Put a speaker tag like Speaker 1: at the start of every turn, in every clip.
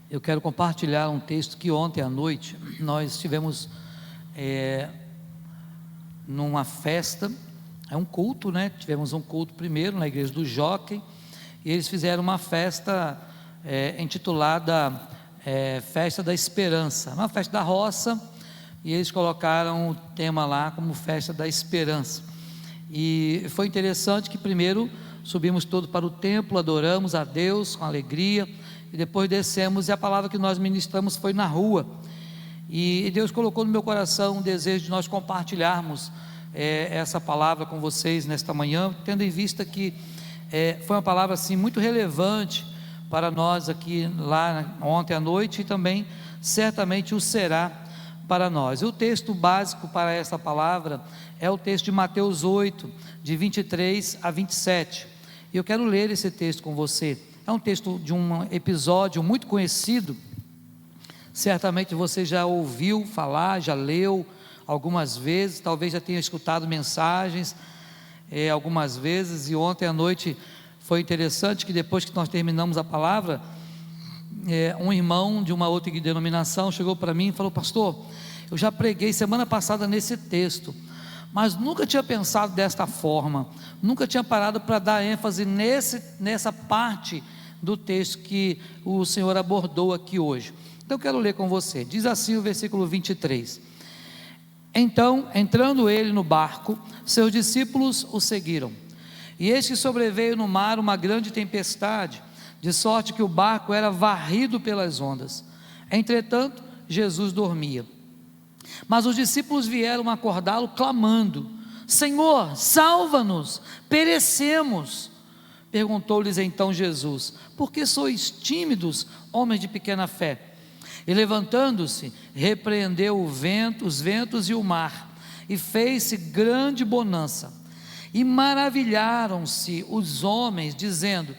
Speaker 1: Eu quero compartilhar um texto que ontem à noite nós estivemos numa festa, é um culto, né? Tivemos um culto primeiro na igreja do Jockey, e eles fizeram uma festa intitulada Festa da Esperança, uma festa da roça, e eles colocaram o tema lá como Festa da Esperança. E foi interessante que primeiro subimos todos para o templo, adoramos a Deus com alegria, e depois descemos, e a palavra que nós ministramos foi na rua, e Deus colocou no meu coração um desejo de nós compartilharmos essa palavra com vocês nesta manhã, tendo em vista que foi uma palavra assim muito relevante para nós aqui lá ontem à noite, e também certamente o será para nós. O texto básico para essa palavra é o texto de Mateus 8, de 23 a 27, e eu quero ler esse texto com você. É um texto de um episódio muito conhecido, certamente você já ouviu falar, já leu algumas vezes, talvez já tenha escutado mensagens algumas vezes, e ontem à noite foi interessante que depois que nós terminamos a palavra, um irmão de uma outra denominação chegou para mim e falou: pastor, eu já preguei semana passada nesse texto, mas nunca tinha pensado desta forma, nunca tinha parado para dar ênfase nessa parte do texto que o Senhor abordou aqui hoje. Então eu quero ler com você. Diz assim o versículo 23: Então, entrando ele no barco, seus discípulos o seguiram, e eis que sobreveio no mar uma grande tempestade, de sorte que o barco era varrido pelas ondas. Entretanto, Jesus dormia. Mas os discípulos vieram acordá-lo clamando: Senhor, salva-nos, perecemos. Perguntou-lhes então Jesus: por que sois tímidos, homens de pequena fé? E levantando-se, repreendeu os ventos e o mar, e fez-se grande bonança. E maravilharam-se os homens, dizendo: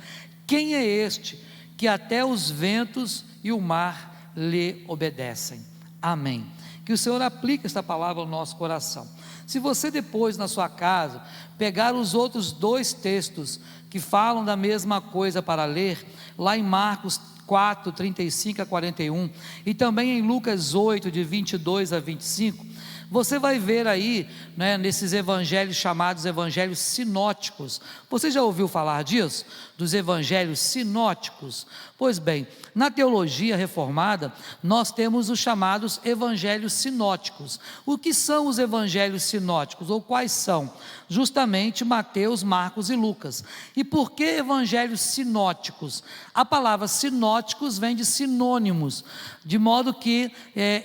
Speaker 1: quem é este, que até os ventos e o mar lhe obedecem? Amém. Que o Senhor aplique esta palavra ao nosso coração. Se você depois na sua casa pegar os outros dois textos que falam da mesma coisa para ler, lá em Marcos 4, 35 a 41, e também em Lucas 8, de 22 a 25, você vai ver aí, nesses evangelhos chamados evangelhos sinóticos. Você já ouviu falar disso? Dos evangelhos sinóticos? Pois bem, na teologia reformada, nós temos os chamados evangelhos sinóticos. O que são os evangelhos sinóticos? Ou quais são? Justamente Mateus, Marcos e Lucas. E por que evangelhos sinóticos? A palavra sinóticos vem de sinônimos, de modo que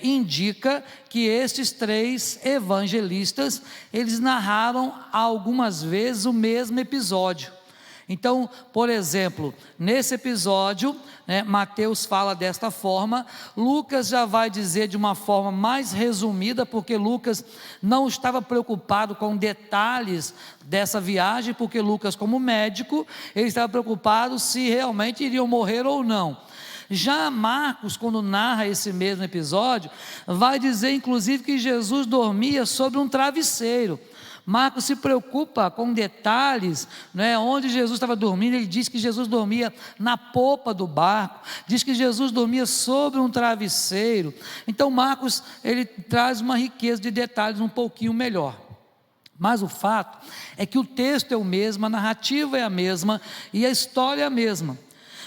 Speaker 1: indica que estes três evangelistas, eles narraram algumas vezes o mesmo episódio. Então, por exemplo, nesse episódio, Mateus fala desta forma, Lucas já vai dizer de uma forma mais resumida, porque Lucas não estava preocupado com detalhes dessa viagem, porque Lucas, como médico, ele estava preocupado se realmente iriam morrer ou não. Já Marcos, quando narra esse mesmo episódio, vai dizer inclusive que Jesus dormia sobre um travesseiro. Marcos se preocupa com detalhes, onde Jesus estava dormindo. Ele diz que Jesus dormia na popa do barco, diz que Jesus dormia sobre um travesseiro. Então Marcos, ele traz uma riqueza de detalhes um pouquinho melhor. Mas o fato é que o texto é o mesmo, a narrativa é a mesma e a história é a mesma.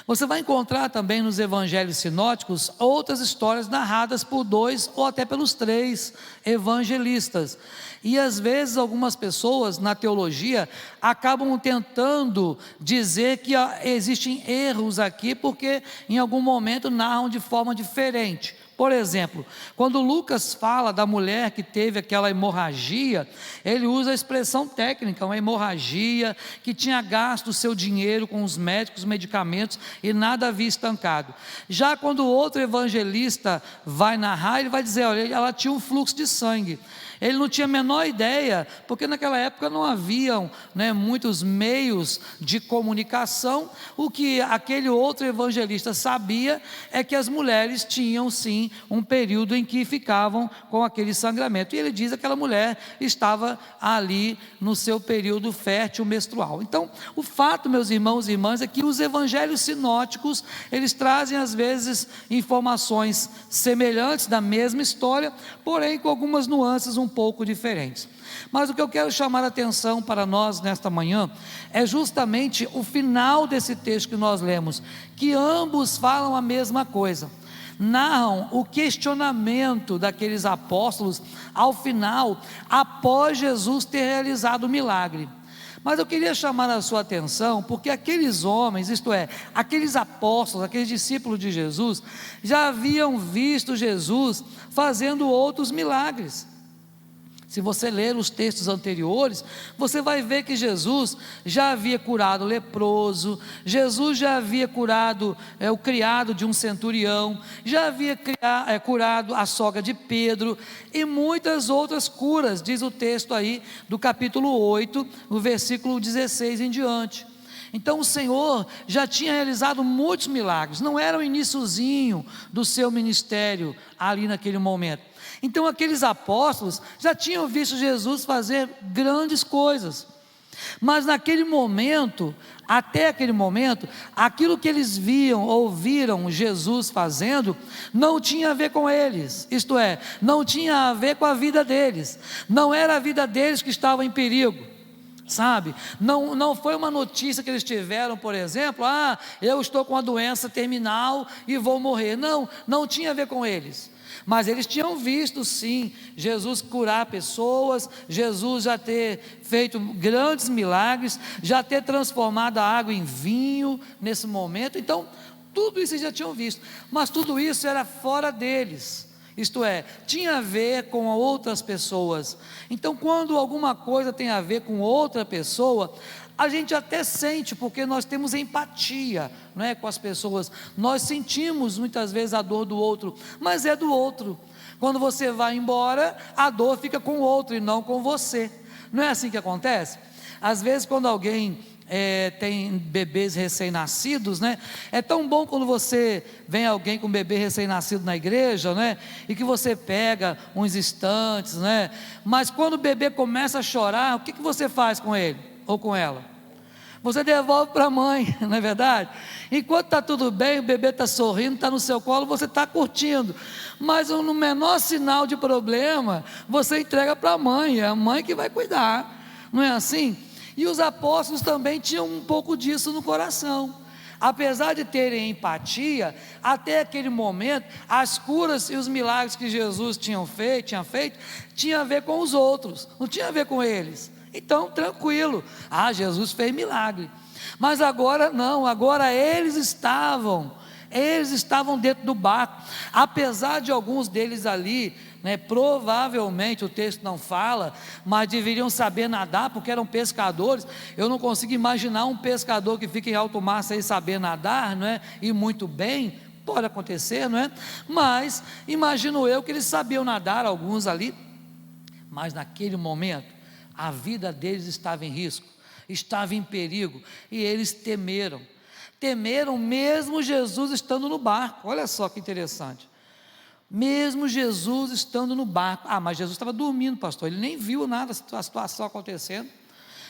Speaker 1: Você vai encontrar também nos evangelhos sinóticos outras histórias narradas por dois ou até pelos três evangelistas. E às vezes algumas pessoas na teologia acabam tentando dizer que existem erros aqui, porque em algum momento narram de forma diferente. Por exemplo, quando Lucas fala da mulher que teve aquela hemorragia, ele usa a expressão técnica, uma hemorragia, que tinha gasto o seu dinheiro com os médicos, os medicamentos, e nada havia estancado. Já quando o outro evangelista vai narrar, ele vai dizer: olha, ela tinha um fluxo de sangue. Ele não tinha a menor ideia, porque naquela época não haviam muitos meios de comunicação. O que aquele outro evangelista sabia é que as mulheres tinham sim sim um período em que ficavam com aquele sangramento. E ele diz que aquela mulher estava ali no seu período fértil menstrual. Então, o fato, meus irmãos e irmãs, é que os evangelhos sinóticos, eles trazem às vezes informações semelhantes da mesma história, porém com algumas nuances um pouco diferentes. Mas o que eu quero chamar a atenção para nós nesta manhã é justamente o final desse texto que nós lemos, que ambos falam a mesma coisa, narram o questionamento daqueles apóstolos ao final, após Jesus ter realizado o milagre. Mas eu queria chamar a sua atenção, porque aqueles homens, isto é, aqueles apóstolos, aqueles discípulos de Jesus, já haviam visto Jesus fazendo outros milagres. Se você ler os textos anteriores, você vai ver que Jesus já havia curado o leproso, Jesus já havia curado o criado de um centurião, já havia curado a sogra de Pedro, e muitas outras curas, diz o texto aí do capítulo 8, no versículo 16 em diante. Então o Senhor já tinha realizado muitos milagres, não era o iniciozinho do seu ministério ali naquele momento. Então aqueles apóstolos já tinham visto Jesus fazer grandes coisas, mas naquele momento, até aquele momento, aquilo que eles ouviram Jesus fazendo, não tinha a ver com eles, isto é, não tinha a ver com a vida deles, não era a vida deles que estava em perigo, sabe? Não foi uma notícia que eles tiveram, por exemplo, eu estou com uma doença terminal e vou morrer, não tinha a ver com eles. Mas eles tinham visto sim, Jesus curar pessoas, Jesus já ter feito grandes milagres, já ter transformado a água em vinho nesse momento, então tudo isso eles já tinham visto, mas tudo isso era fora deles, isto é, tinha a ver com outras pessoas. Então quando alguma coisa tem a ver com outra pessoa, a gente até sente, porque nós temos empatia, não é, com as pessoas, nós sentimos muitas vezes a dor do outro, mas é do outro. Quando você vai embora, a dor fica com o outro e não com você. Não é assim que acontece? Às vezes quando alguém tem bebês recém-nascidos, né? É tão bom quando você vem alguém com um bebê recém-nascido na igreja, né? E que você pega uns instantes, né? Mas quando o bebê começa a chorar, o que você faz com ele ou com ela? Você devolve para a mãe, não é verdade? Enquanto está tudo bem, o bebê está sorrindo, está no seu colo, você está curtindo, mas no menor sinal de problema, você entrega para a mãe, é a mãe que vai cuidar, não é assim? E os apóstolos também tinham um pouco disso no coração, apesar de terem empatia, até aquele momento, as curas e os milagres que Jesus tinha feito, tinha a ver com os outros, não tinha a ver com eles. Então tranquilo, Jesus fez milagre, mas agora não, agora eles estavam dentro do barco, apesar de alguns deles ali, né, provavelmente o texto não fala, mas deveriam saber nadar, porque eram pescadores. Eu não consigo imaginar um pescador que fica em alto mar sem saber nadar, não é? E muito bem, pode acontecer, não é? Mas imagino eu que eles sabiam nadar, alguns ali, mas naquele momento a vida deles estava em risco, estava em perigo, e eles temeram mesmo Jesus estando no barco. Olha só que interessante, mesmo Jesus estando no barco, mas Jesus estava dormindo, pastor, ele nem viu nada, a situação acontecendo.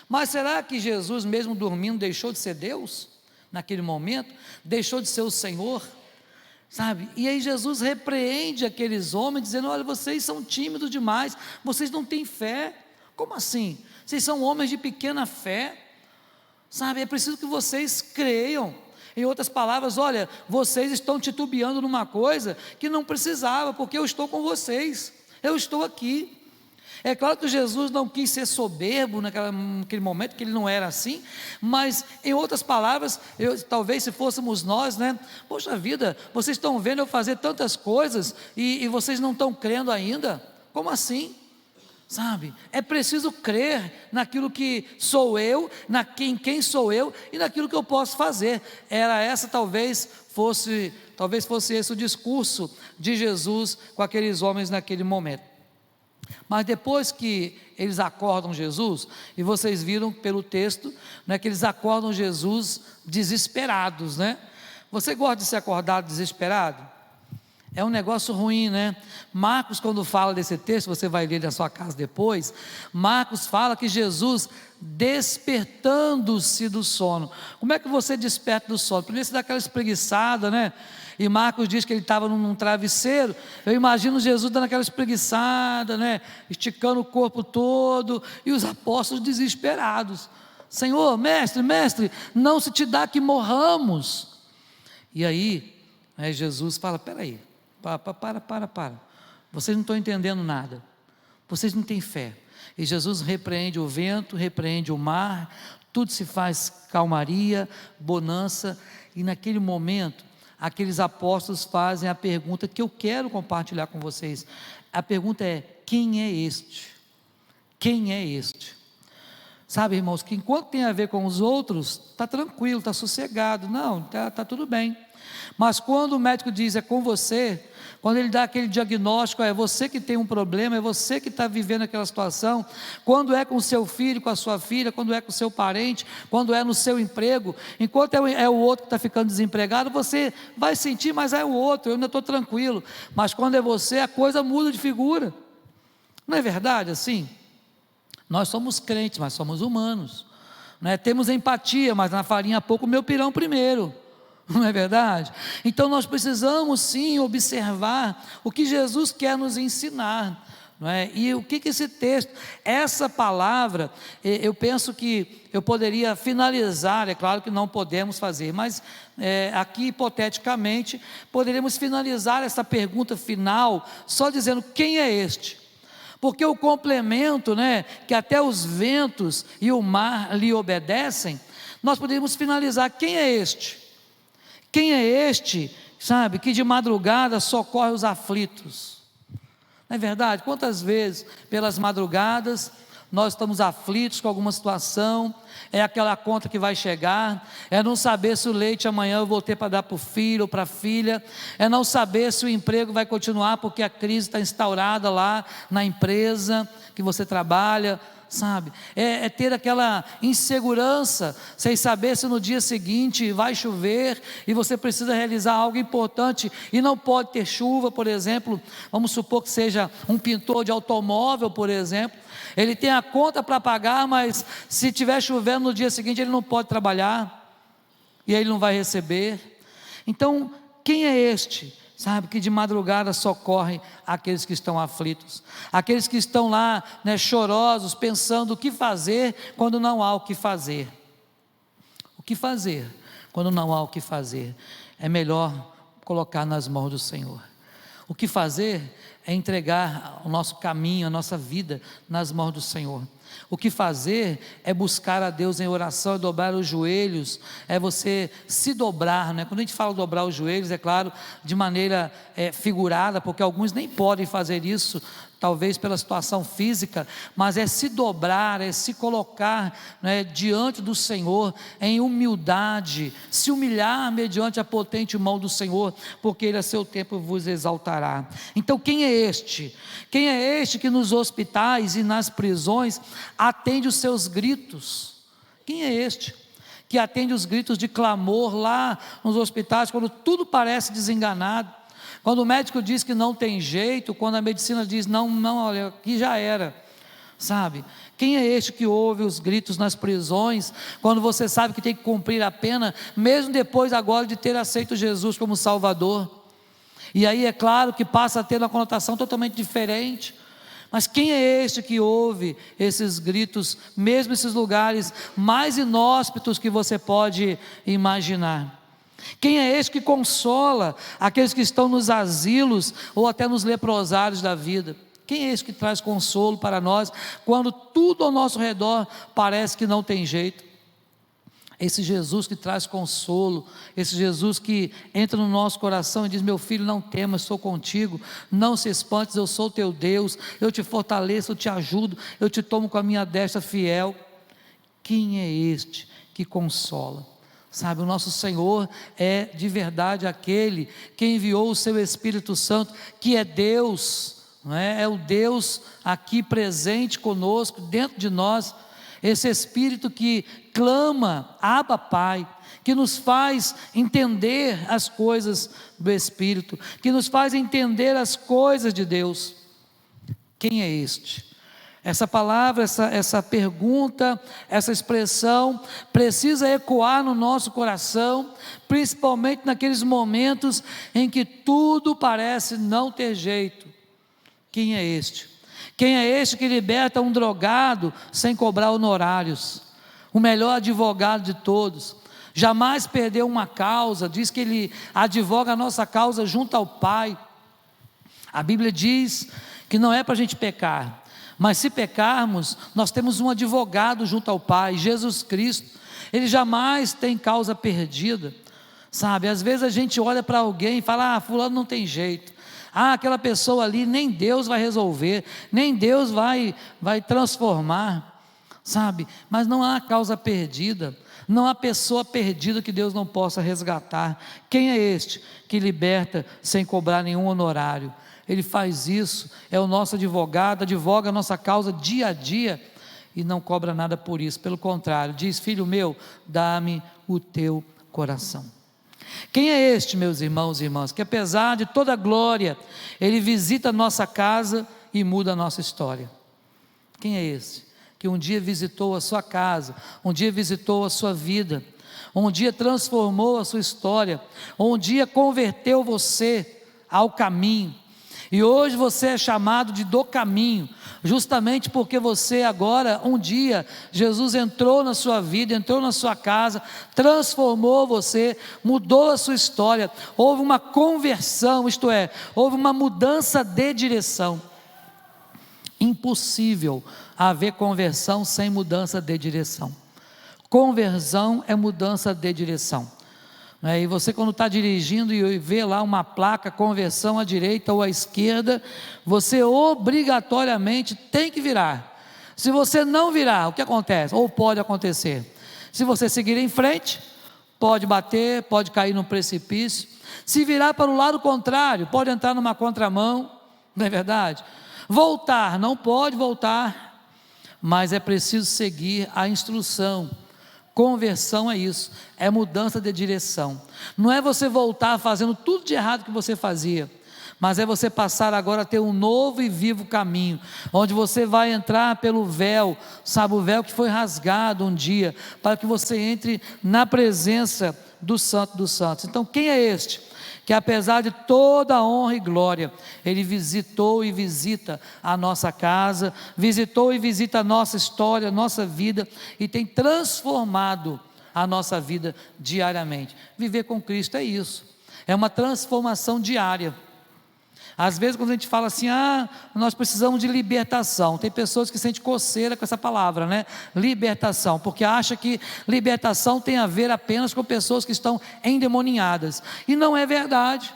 Speaker 1: Mas será que Jesus mesmo dormindo deixou de ser Deus? Naquele momento, deixou de ser o Senhor? Sabe, e aí Jesus repreende aqueles homens, dizendo: olha, vocês são tímidos demais, vocês não têm fé. Como assim? Vocês são homens de pequena fé, sabe, é preciso que vocês creiam. Em outras palavras, olha, vocês estão titubeando numa coisa que não precisava, porque eu estou com vocês, eu estou aqui. É claro que Jesus não quis ser soberbo naquele momento, que ele não era assim, mas em outras palavras, talvez se fôssemos nós, né? Poxa vida, vocês estão vendo eu fazer tantas coisas e vocês não estão crendo ainda? Como assim? Sabe, é preciso crer naquilo que sou eu, em quem sou eu e naquilo que eu posso fazer. Talvez fosse esse o discurso de Jesus com aqueles homens naquele momento. Mas depois que eles acordam Jesus, e vocês viram pelo texto, né, que eles acordam Jesus desesperados, né? Você gosta de ser acordado desesperado? É um negócio ruim, né? Marcos, quando fala desse texto, você vai ler na sua casa depois, Marcos fala que Jesus despertando-se do sono. Como é que você desperta do sono? Primeiro você dá aquela espreguiçada, né? E Marcos diz que ele estava num travesseiro. Eu imagino Jesus dando aquela espreguiçada, né? Esticando o corpo todo, e os apóstolos desesperados. Senhor, mestre, não se te dá que morramos. E aí, Jesus fala, peraí, para, vocês não estão entendendo nada, vocês não têm fé. E Jesus repreende o vento, repreende o mar, tudo se faz calmaria, bonança, e naquele momento, aqueles apóstolos fazem a pergunta que eu quero compartilhar com vocês. A pergunta é, quem é este? Quem é este? Sabe, irmãos, que enquanto tem a ver com os outros, está tranquilo, está sossegado, não, está tudo bem. Mas quando o médico diz, é com você, quando ele dá aquele diagnóstico, é você que tem um problema, é você que está vivendo aquela situação, quando é com o seu filho, com a sua filha, quando é com o seu parente, quando é no seu emprego, enquanto é o outro que está ficando desempregado, você vai sentir, mas é o outro, eu ainda estou tranquilo. Mas quando é você, a coisa muda de figura. Não é verdade assim? Nós somos crentes, mas somos humanos, né? Temos empatia, mas na farinha pouco, meu pirão primeiro. Não é verdade? Então nós precisamos sim observar o que Jesus quer nos ensinar, não é? E o que esse texto, essa palavra, eu penso que eu poderia finalizar, é claro que não podemos fazer, mas aqui hipoteticamente, poderíamos finalizar essa pergunta final, só dizendo quem é este? Porque o complemento, né, que até os ventos e o mar lhe obedecem, nós poderíamos finalizar, quem é este? Quem é este, sabe, que de madrugada socorre os aflitos? Não é verdade? Quantas vezes, pelas madrugadas, nós estamos aflitos com alguma situação, é aquela conta que vai chegar, é não saber se o leite amanhã eu vou ter para dar para o filho ou para a filha, é não saber se o emprego vai continuar porque a crise está instaurada lá na empresa que você trabalha, sabe, é ter aquela insegurança, sem saber se no dia seguinte vai chover, e você precisa realizar algo importante, e não pode ter chuva, por exemplo, vamos supor que seja um pintor de automóvel, por exemplo, ele tem a conta para pagar, mas se estiver chovendo no dia seguinte, ele não pode trabalhar, e aí ele não vai receber. Então, quem é este, sabe, que de madrugada socorre aqueles que estão aflitos, aqueles que estão lá, né, chorosos, pensando o que fazer quando não há o que fazer? O que fazer quando não há o que fazer? É melhor colocar nas mãos do Senhor. O que fazer é entregar o nosso caminho, a nossa vida nas mãos do Senhor. O que fazer é buscar a Deus em oração, é dobrar os joelhos, é você se dobrar, né? Quando a gente fala dobrar os joelhos, é claro, de maneira figurada, porque alguns nem podem fazer isso, talvez pela situação física, mas é se dobrar, é se colocar, né, diante do Senhor, em humildade, se humilhar mediante a potente mão do Senhor, porque Ele a seu tempo vos exaltará. Então quem é este? Quem é este que nos hospitais e nas prisões atende os seus gritos? Quem é este que atende os gritos de clamor lá nos hospitais, quando tudo parece desenganado? Quando o médico diz que não tem jeito, quando a medicina diz não, olha, aqui já era, sabe? Quem é este que ouve os gritos nas prisões, quando você sabe que tem que cumprir a pena, mesmo depois agora de ter aceito Jesus como Salvador? E aí é claro que passa a ter uma conotação totalmente diferente. Mas quem é este que ouve esses gritos, mesmo esses lugares mais inóspitos que você pode imaginar? Quem é este que consola aqueles que estão nos asilos ou até nos leprosários da vida? Quem é este que traz consolo para nós quando tudo ao nosso redor parece que não tem jeito? Esse Jesus que traz consolo, esse Jesus que entra no nosso coração e diz: meu filho, não temas, estou contigo, não se espantes, eu sou teu Deus, eu te fortaleço, eu te ajudo, eu te tomo com a minha destra fiel. Quem é este que consola? Sabe, o nosso Senhor é de verdade aquele que enviou o seu Espírito Santo, que é Deus, não é? É o Deus aqui presente conosco, dentro de nós. esse Espírito que clama, Abba Pai, que nos faz entender as coisas do Espírito, que nos faz entender as coisas de Deus. Quem é este? Essa palavra, essa pergunta, essa expressão precisa ecoar no nosso coração, principalmente naqueles momentos em que tudo parece não ter jeito. Quem é este? Quem é este que liberta um drogado sem cobrar honorários? O melhor advogado de todos. Jamais perdeu uma causa, diz que ele advoga a nossa causa junto ao Pai. A Bíblia diz que não é para a gente pecar, mas se pecarmos, nós temos um advogado junto ao Pai, Jesus Cristo. Ele jamais tem causa perdida, sabe? Às vezes a gente olha para alguém e fala: fulano não tem jeito, aquela pessoa ali nem Deus vai resolver, nem Deus vai transformar, sabe? Mas não há causa perdida, não há pessoa perdida que Deus não possa resgatar. Quem é este que liberta sem cobrar nenhum honorário? Ele faz isso, é o nosso advogado, advoga a nossa causa dia a dia e não cobra nada por isso. Pelo contrário, diz: filho meu, dá-me o teu coração. Quem é este, meus irmãos e irmãs, que apesar de toda a glória, ele visita a nossa casa e muda a nossa história? Quem é esse que um dia visitou a sua casa, um dia visitou a sua vida, um dia transformou a sua história, um dia converteu você ao caminho? E hoje você é chamado de do caminho, justamente porque você agora, um dia, Jesus entrou na sua vida, entrou na sua casa, transformou você, mudou a sua história, houve uma conversão, isto é, houve uma mudança de direção. Impossível haver conversão sem mudança de direção. Conversão é mudança de direção. E você, quando está dirigindo e vê lá uma placa conversão à direita ou à esquerda, você obrigatoriamente tem que virar. Se você não virar, o que acontece? Ou pode acontecer: se você seguir em frente, pode bater, pode cair num precipício. Se virar para o lado contrário, pode entrar numa contramão, não é verdade? Voltar, não pode voltar, mas é preciso seguir a instrução. Conversão é isso, é mudança de direção. Não é você voltar fazendo tudo de errado que você fazia, mas é você passar agora a ter um novo e vivo caminho, onde você vai entrar pelo véu, sabe, o véu que foi rasgado um dia, para que você entre na presença do Santo dos Santos. Então, quem é este que, apesar de toda a honra e glória, ele visitou e visita a nossa casa, visitou e visita a nossa história, a nossa vida, e tem transformado a nossa vida diariamente? Viver com Cristo é isso, é uma transformação diária. Às vezes, quando a gente fala assim: nós precisamos de libertação, tem pessoas que sentem coceira com essa palavra, né? Libertação, porque acha que libertação tem a ver apenas com pessoas que estão endemoniadas, e não é verdade,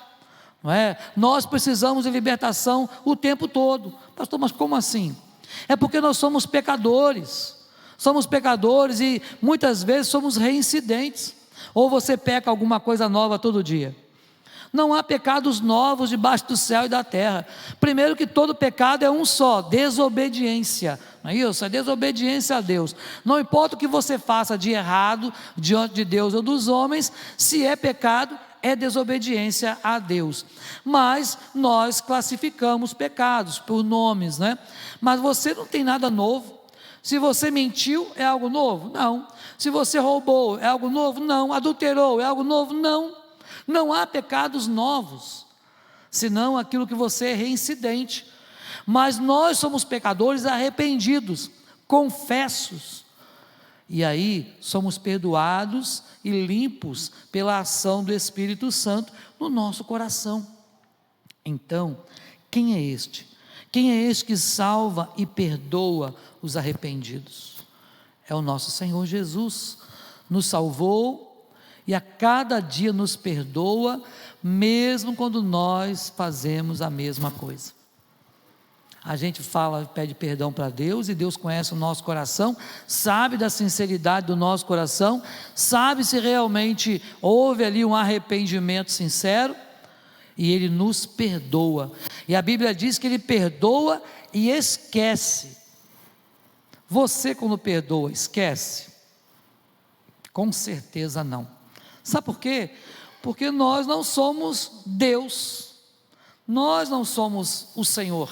Speaker 1: não é? Nós precisamos de libertação o tempo todo. Pastor, mas como assim? É porque nós somos pecadores e muitas vezes somos reincidentes. Ou você peca alguma coisa nova todo dia? Não há pecados novos debaixo do céu e da terra. Primeiro, que todo pecado é um só: desobediência. Não é isso? É desobediência a Deus. Não importa o que você faça de errado diante de Deus ou dos homens, se é pecado, é desobediência a Deus. Mas nós classificamos pecados por nomes, né? Mas você não tem nada novo. Se você mentiu, é algo novo? Não. Se você roubou, é algo novo? Não. Adulterou, é algo novo? Não. Não há pecados novos, senão aquilo que você é reincidente. Mas nós somos pecadores arrependidos, confessos, e aí somos perdoados e limpos pela ação do Espírito Santo no nosso coração. Então, quem é este? Quem é este que salva e perdoa os arrependidos? É o nosso Senhor Jesus. Nos salvou e a cada dia nos perdoa, mesmo quando nós fazemos a mesma coisa. A gente pede perdão para Deus, e Deus conhece o nosso coração, sabe da sinceridade do nosso coração, sabe se realmente houve ali um arrependimento sincero, e Ele nos perdoa. E a Bíblia diz que Ele perdoa e esquece. Você, quando perdoa, esquece? Com certeza não. Sabe por quê? Porque nós não somos Deus, nós não somos o Senhor.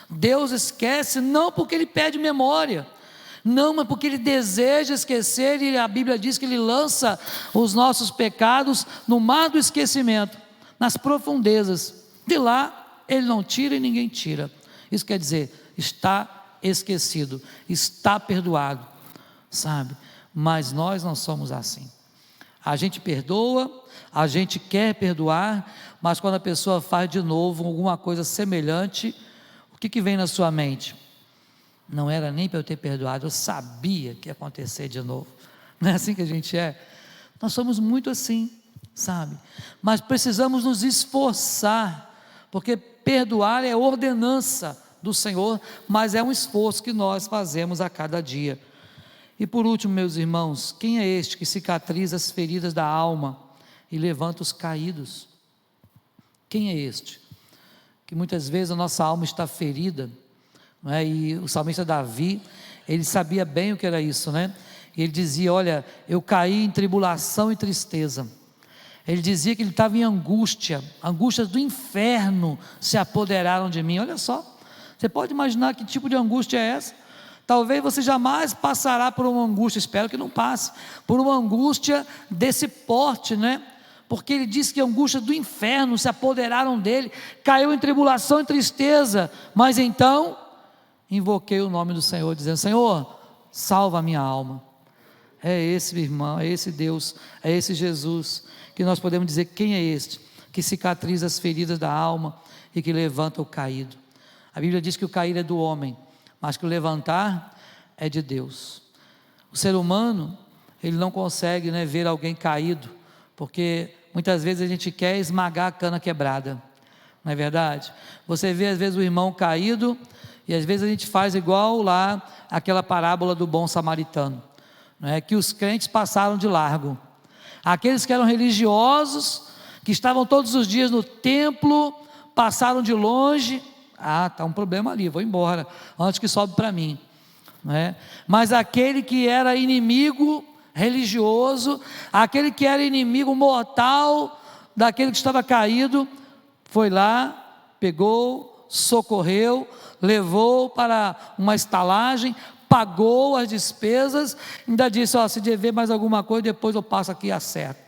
Speaker 1: Deus esquece não porque Ele pede memória, não, mas porque Ele deseja esquecer, e a Bíblia diz que Ele lança os nossos pecados no mar do esquecimento, nas profundezas. De lá Ele não tira e ninguém tira. Isso quer dizer, está esquecido, está perdoado, sabe? Mas nós não somos assim. A gente perdoa, a gente quer perdoar, mas quando a pessoa faz de novo alguma coisa semelhante, o que vem na sua mente? Não era nem para eu ter perdoado, eu sabia que ia acontecer de novo. Não é assim que a gente é? Nós somos muito assim, sabe? Mas precisamos nos esforçar, porque perdoar é ordenança do Senhor, mas é um esforço que nós fazemos a cada dia. E por último, meus irmãos, quem é este que cicatriza as feridas da alma e levanta os caídos? Quem é este? Que muitas vezes a nossa alma está ferida, não é? E o salmista Davi, ele sabia bem o que era isso, né? E ele dizia, olha, eu caí em tribulação e tristeza. Ele dizia que ele estava em angústia, angústias do inferno se apoderaram de mim. Olha só, você pode imaginar que tipo de angústia é essa? Talvez você jamais passará por uma angústia, espero que não passe, por uma angústia desse porte, né? Porque ele disse que a angústia do inferno se apoderaram dele, caiu em tribulação e tristeza, mas então invoquei o nome do Senhor, dizendo, Senhor, salva a minha alma. É esse irmão, é esse Deus, é esse Jesus, que nós podemos dizer, quem é este? Que cicatriza as feridas da alma e que levanta o caído. A Bíblia diz que o cair é do homem, mas que o levantar é de Deus. O ser humano, ele não consegue, né, ver alguém caído, porque muitas vezes a gente quer esmagar a cana quebrada, não é verdade? Você vê às vezes o irmão caído, e às vezes a gente faz igual lá, aquela parábola do bom samaritano, não é? Que os crentes passaram de largo, aqueles que eram religiosos, que estavam todos os dias no templo, passaram de longe. Está um problema ali, vou embora, antes que sobe para mim, não é? Mas aquele que era inimigo religioso, aquele que era inimigo mortal, daquele que estava caído, foi lá, pegou, socorreu, levou para uma estalagem, pagou as despesas, ainda disse, se dever mais alguma coisa, depois eu passo aqui e acerto.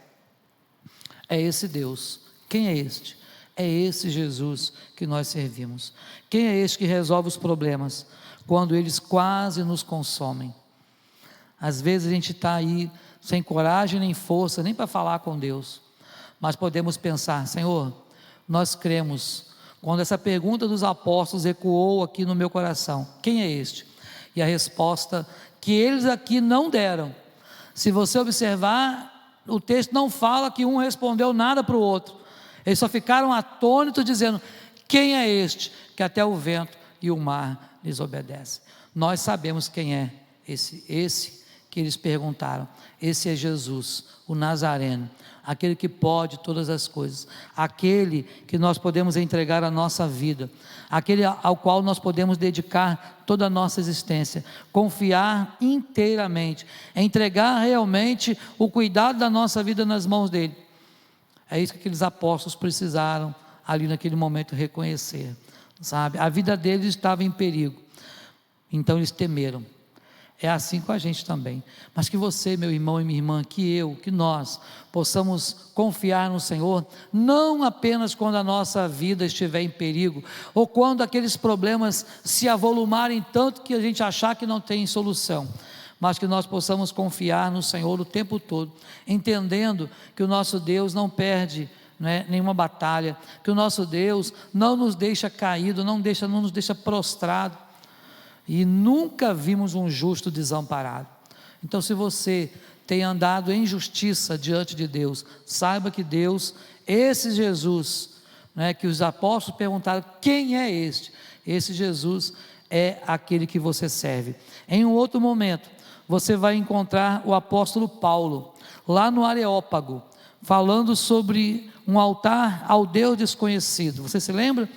Speaker 1: É esse Deus. Quem é este? É esse Jesus que nós servimos. Quem é este que resolve os problemas quando eles quase nos consomem? Às vezes a gente está aí sem coragem nem força, nem para falar com Deus, mas podemos pensar, Senhor, nós cremos. Quando essa pergunta dos apóstolos ecoou aqui no meu coração, quem é este? E a resposta que eles aqui não deram. Se você observar, o texto não fala que um respondeu nada para o outro. Eles só ficaram atônitos dizendo, quem é este que até o vento e o mar lhes obedecem? Nós sabemos quem é esse que eles perguntaram. Esse é Jesus, o Nazareno, aquele que pode todas as coisas, aquele que nós podemos entregar a nossa vida, aquele ao qual nós podemos dedicar toda a nossa existência, confiar inteiramente, entregar realmente o cuidado da nossa vida nas mãos dele. É isso que aqueles apóstolos precisaram ali naquele momento reconhecer, sabe? A vida deles estava em perigo, então eles temeram. É assim com a gente também, mas que você, meu irmão e minha irmã, que nós possamos confiar no Senhor, não apenas quando a nossa vida estiver em perigo, ou quando aqueles problemas se avolumarem tanto que a gente achar que não tem solução, mas que nós possamos confiar no Senhor o tempo todo, entendendo que o nosso Deus não perde, nenhuma batalha, que o nosso Deus não nos deixa caído, não nos deixa prostrado, e nunca vimos um justo desamparado. Então, se você tem andado em justiça diante de Deus, saiba que Deus, esse Jesus, que os apóstolos perguntaram, quem é este? Esse Jesus é aquele que você serve. Em um outro momento, você vai encontrar o apóstolo Paulo, lá no Areópago, falando sobre um altar ao Deus desconhecido. Você se lembra?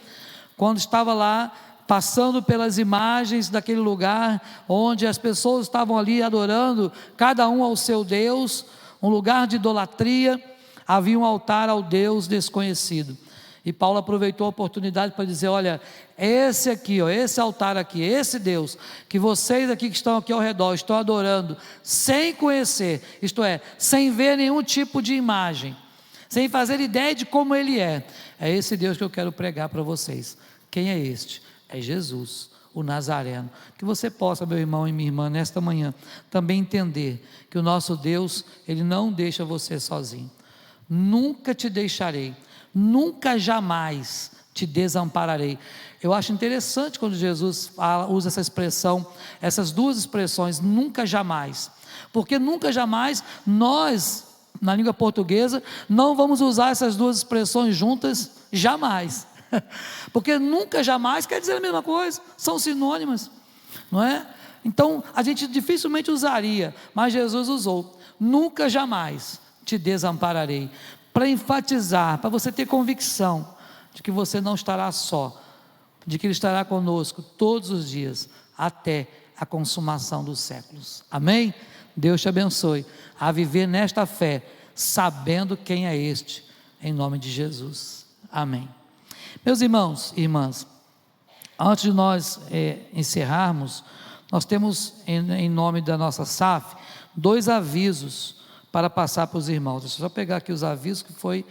Speaker 1: Quando estava lá passando pelas imagens daquele lugar, onde as pessoas estavam ali adorando, cada um ao seu Deus, um lugar de idolatria. Havia um altar ao Deus desconhecido, e Paulo aproveitou a oportunidade para dizer: olha, esse aqui, ó, esse altar aqui, esse Deus, que vocês aqui que estão aqui ao redor, estão adorando, sem conhecer, isto é, sem ver nenhum tipo de imagem, sem fazer ideia de como Ele é esse Deus que eu quero pregar para vocês. Quem é este? É Jesus, o Nazareno. Que você possa, meu irmão e minha irmã, nesta manhã, também entender que o nosso Deus, Ele não deixa você sozinho. Nunca te deixarei, nunca jamais te desampararei. Eu acho interessante quando Jesus usa essa expressão, essas duas expressões, nunca jamais, porque nunca jamais nós, na língua portuguesa, não vamos usar essas duas expressões juntas, jamais, porque nunca jamais quer dizer a mesma coisa, são sinônimas, não é? Então a gente dificilmente usaria, mas Jesus usou, nunca jamais te desampararei, para enfatizar, para você ter convicção de que você não estará só, de que Ele estará conosco todos os dias, até a consumação dos séculos. Amém? Deus te abençoe a viver nesta fé, sabendo quem é este, em nome de Jesus. Amém. Meus irmãos e irmãs, antes de nós encerrarmos, nós temos em nome da nossa SAF, 2 avisos para passar para os irmãos. Deixa eu só pegar aqui os avisos, que foi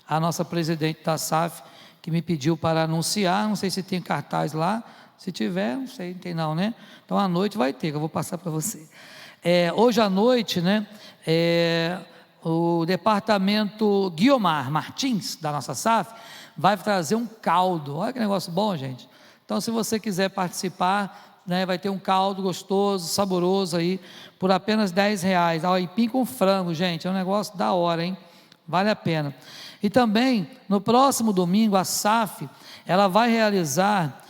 Speaker 1: a nossa presidente da SAF que me pediu para anunciar. Não sei se tem cartaz lá, se tiver, não sei, não tem não, né? Então à noite vai ter, que eu vou passar para você. Hoje à noite, né, o departamento Guiomar Martins, da nossa SAF, vai trazer um caldo. Olha que negócio bom, gente. Então, se você quiser participar, né, vai ter um caldo gostoso, saboroso aí, por apenas R$10. Aipim com frango, gente, é um negócio da hora, hein? Vale a pena. E também, no próximo domingo, a SAF, ela vai realizar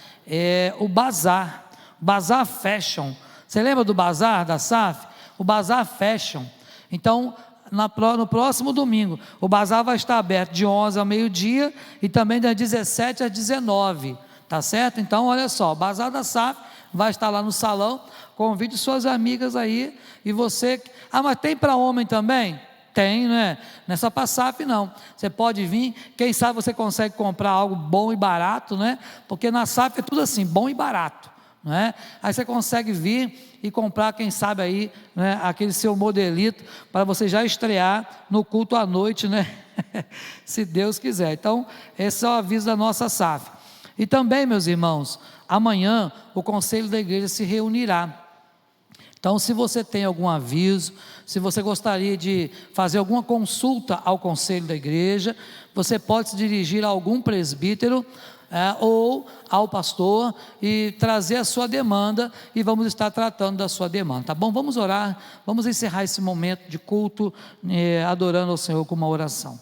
Speaker 1: o Bazar Fashion. Você lembra do Bazar da SAF? O Bazar Fashion. Então, no próximo domingo, o Bazar vai estar aberto de 11 ao meio-dia e também das 17 às 19, tá certo? Então, olha só, o Bazar da SAF vai estar lá no salão. Convide suas amigas aí, e você... mas tem para homem também? Tem, né? Nessa SAF não, você pode vir, quem sabe você consegue comprar algo bom e barato, né? Porque na SAF é tudo assim, bom e barato, não é? Aí você consegue vir e comprar, quem sabe aí, né, aquele seu modelito, para você já estrear no culto à noite, né? Se Deus quiser. Então, esse é o aviso da nossa SAF. E também, meus irmãos, amanhã o conselho da igreja se reunirá. Então, se você tem algum aviso, se você gostaria de fazer alguma consulta ao conselho da igreja, você pode se dirigir a algum presbítero ou ao pastor e trazer a sua demanda, e vamos estar tratando da sua demanda, tá bom? Vamos orar, vamos encerrar esse momento de culto, adorando ao Senhor com uma oração.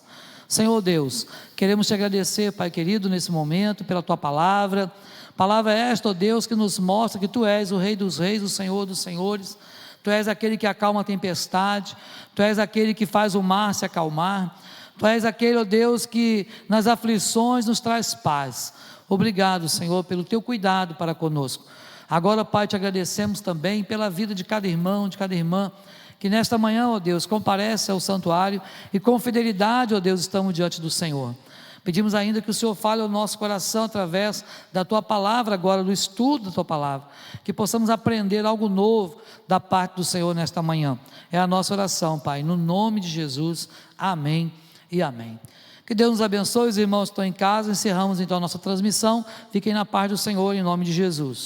Speaker 1: Senhor Deus, queremos te agradecer, Pai querido, nesse momento, pela tua palavra esta, ó Deus, que nos mostra que tu és o Rei dos reis, o Senhor dos senhores. Tu és aquele que acalma a tempestade, tu és aquele que faz o mar se acalmar, tu és aquele, ó Deus, que nas aflições nos traz paz. Obrigado, Senhor, pelo teu cuidado para conosco. Agora, Pai, te agradecemos também pela vida de cada irmão, de cada irmã, que nesta manhã, ó Deus, comparece ao santuário, e com fidelidade, ó Deus, estamos diante do Senhor. Pedimos ainda que o Senhor fale ao nosso coração através da tua palavra agora, do estudo da tua palavra, que possamos aprender algo novo da parte do Senhor nesta manhã. É a nossa oração, Pai, no nome de Jesus, amém e amém. Que Deus nos abençoe. Os irmãos estão em casa, encerramos então a nossa transmissão. Fiquem na paz do Senhor, em nome de Jesus.